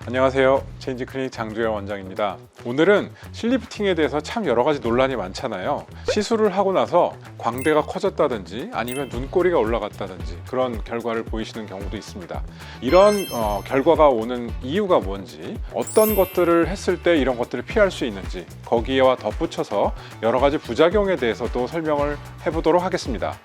안녕하세요. 체인지클리닉 장주영 원장입니다. 오늘은 실리프팅에 대해서 참 여러 가지 논란이 많잖아요. 시술을 하고 나서 광대가 커졌다든지 아니면 눈꼬리가 올라갔다든지 그런 결과를 보이시는 경우도 있습니다. 이런 결과가 오는 이유가 뭔지, 어떤 것들을 했을 때 이런 것들을 피할 수 있는지, 거기에와 덧붙여서 여러 가지 부작용에 대해서도 설명을 해보도록 하겠습니다.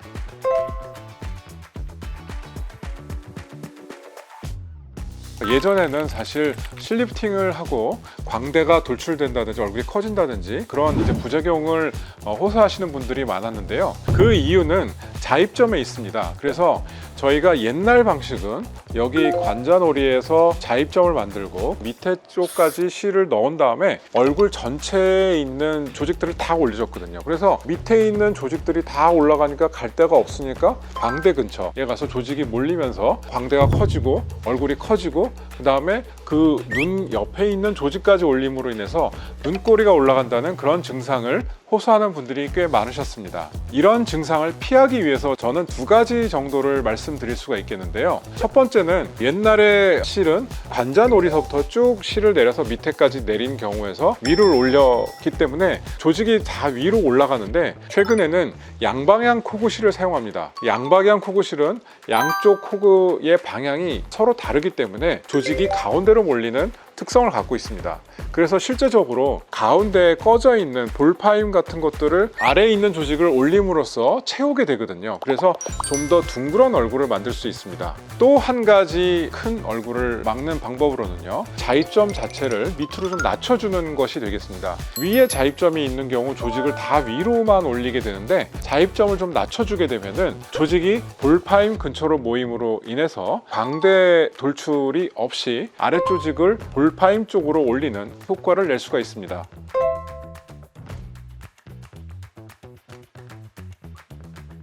예전에는 사실 실리프팅을 하고 광대가 돌출된다든지 얼굴이 커진다든지 그런 이제 부작용을 호소하시는 분들이 많았는데요. 그 이유는 자입점에 있습니다. 그래서 저희가 옛날 방식은 여기 관자놀이에서 자입점을 만들고 밑에 쪽까지 실을 넣은 다음에 얼굴 전체에 있는 조직들을 다 올려줬거든요. 그래서 밑에 있는 조직들이 다 올라가니까 갈 데가 없으니까 광대 근처에 가서 조직이 몰리면서 광대가 커지고 얼굴이 커지고 그 다음에 그 눈 옆에 있는 조직까지 올림으로 인해서 눈꼬리가 올라간다는 그런 증상을 호소하는 분들이 꽤 많으셨습니다. 이런 증상을 피하기 위해서 저는 두 가지 정도를 말씀드릴 수가 있겠는데요. 첫 번째는 옛날에 실은 관자놀이서부터 쭉 실을 내려서 밑에까지 내린 경우에서 위로 올렸기 때문에 조직이 다 위로 올라가는데, 최근에는 양방향 코그실을 사용합니다. 양방향 코그실은 양쪽 코그의 방향이 서로 다르기 때문에 조직이 가운데로 몰리는 특성을 갖고 있습니다. 그래서 실제적으로 가운데에 꺼져 있는 볼파임 같은 것들을 아래에 있는 조직을 올림으로써 채우게 되거든요. 그래서 좀 더 둥그런 얼굴을 만들 수 있습니다. 또 한 가지 큰 얼굴을 막는 방법으로는요, 자입점 자체를 밑으로 좀 낮춰주는 것이 되겠습니다. 위에 자입점이 있는 경우 조직을 다 위로만 올리게 되는데, 자입점을 좀 낮춰주게 되면은 조직이 볼파임 근처로 모임으로 인해서 광대 돌출이 없이 아래 조직을 볼파임 쪽으로 올리는 효과를 낼 수가 있습니다.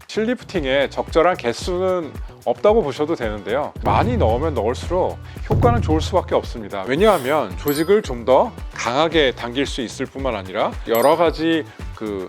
실리프팅에 적절한 개수는 없다고 보셔도 되는데요. 많이 넣으면 넣을수록 효과는 좋을 수밖에 없습니다. 왜냐하면 조직을 좀 더 강하게 당길 수 있을 뿐만 아니라 여러 가지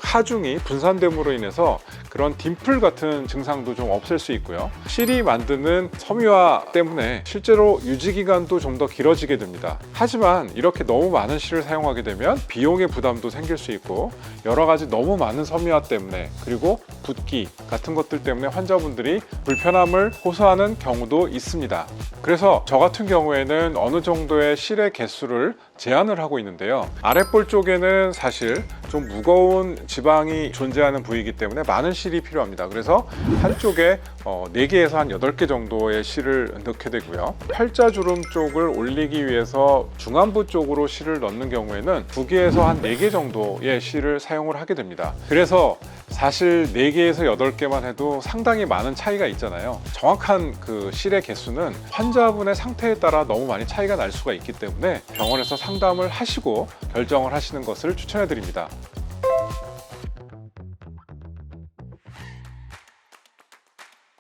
하중이 분산됨으로 인해서 그런 딤플 같은 증상도 좀 없앨 수 있고요. 실이 만드는 섬유화 때문에 실제로 유지기간도 좀 더 길어지게 됩니다. 하지만 이렇게 너무 많은 실을 사용하게 되면 비용의 부담도 생길 수 있고, 여러 가지 너무 많은 섬유화 때문에, 그리고 붓기 같은 것들 때문에 환자분들이 불편함을 호소하는 경우도 있습니다. 그래서 저 같은 경우에는 어느 정도의 실의 개수를 제한을 하고 있는데요. 아랫볼 쪽에는 사실 좀 무거운 지방이 존재하는 부위이기 때문에 많은 실이 필요합니다. 그래서 한쪽에 4개에서 한 8개 정도의 실을 넣게 되고요. 팔자주름 쪽을 올리기 위해서 중안부 쪽으로 실을 넣는 경우에는 2개에서 한 4개 정도의 실을 사용을 하게 됩니다. 그래서 사실 4개에서 8개만 해도 상당히 많은 차이가 있잖아요. 정확한 그 실의 개수는 환자분의 상태에 따라 너무 많이 차이가 날 수가 있기 때문에 병원에서 상담을 하시고 결정을 하시는 것을 추천해 드립니다.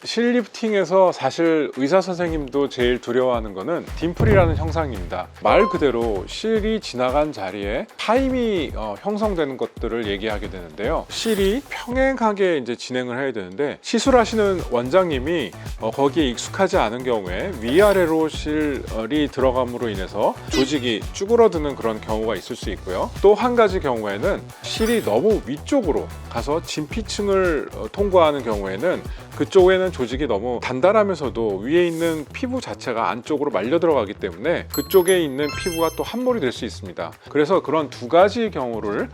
실리프팅에서 사실 의사 선생님도 제일 두려워하는 거는 딤플이라는 형상입니다. 말 그대로 실이 지나간 자리에 파임이 형성되는 것들을 얘기하게 되는데요. 실이 평행하게 이제 진행을 해야 되는데, 시술하시는 원장님이 거기에 익숙하지 않은 경우에 위아래로 실이 들어감으로 인해서 조직이 쭈그러드는 그런 경우가 있을 수 있고요. 또 한 가지 경우에는 실이 너무 위쪽으로 가서 진피층을 통과하는 경우에는 그쪽에는 조직이 너무 단단하면서도 위에 있는 피부 자체가 안쪽으로 말려 들어가기 때문에 그쪽에 있는 피부가 또 함몰이 될 수 있습니다. 그래서 그런 두 가지 경우를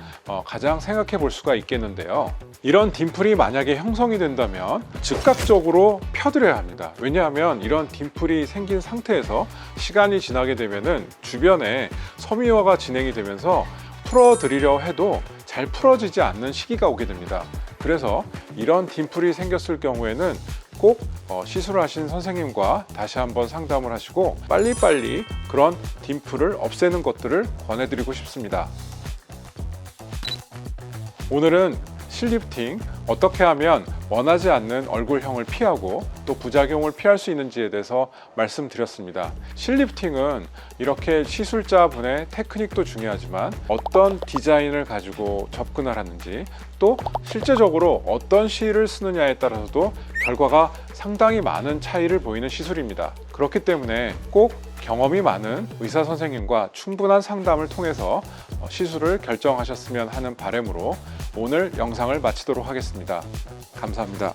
가장 생각해 볼 수가 있겠는데요. 이런 딤플이 만약에 형성이 된다면 즉각적으로 펴드려야 합니다. 왜냐하면 이런 딤플이 생긴 상태에서 시간이 지나게 되면은 주변에 섬유화가 진행이 되면서 풀어드리려 해도 잘 풀어지지 않는 시기가 오게 됩니다. 그래서 이런 딤플이 생겼을 경우에는 꼭 시술을 하신 선생님과 다시 한번 상담을 하시고 빨리빨리 그런 딤플을 없애는 것들을 권해드리고 싶습니다. 오늘은 실리프팅 어떻게 하면 원하지 않는 얼굴형을 피하고 또 부작용을 피할 수 있는지에 대해서 말씀드렸습니다. 실리프팅은 이렇게 시술자분의 테크닉도 중요하지만 어떤 디자인을 가지고 접근을 하는지 또 실제적으로 어떤 실을 쓰느냐에 따라서도 결과가 상당히 많은 차이를 보이는 시술입니다. 그렇기 때문에 꼭 경험이 많은 의사 선생님과 충분한 상담을 통해서 시술을 결정하셨으면 하는 바람으로 오늘 영상을 마치도록 하겠습니다. 감사합니다.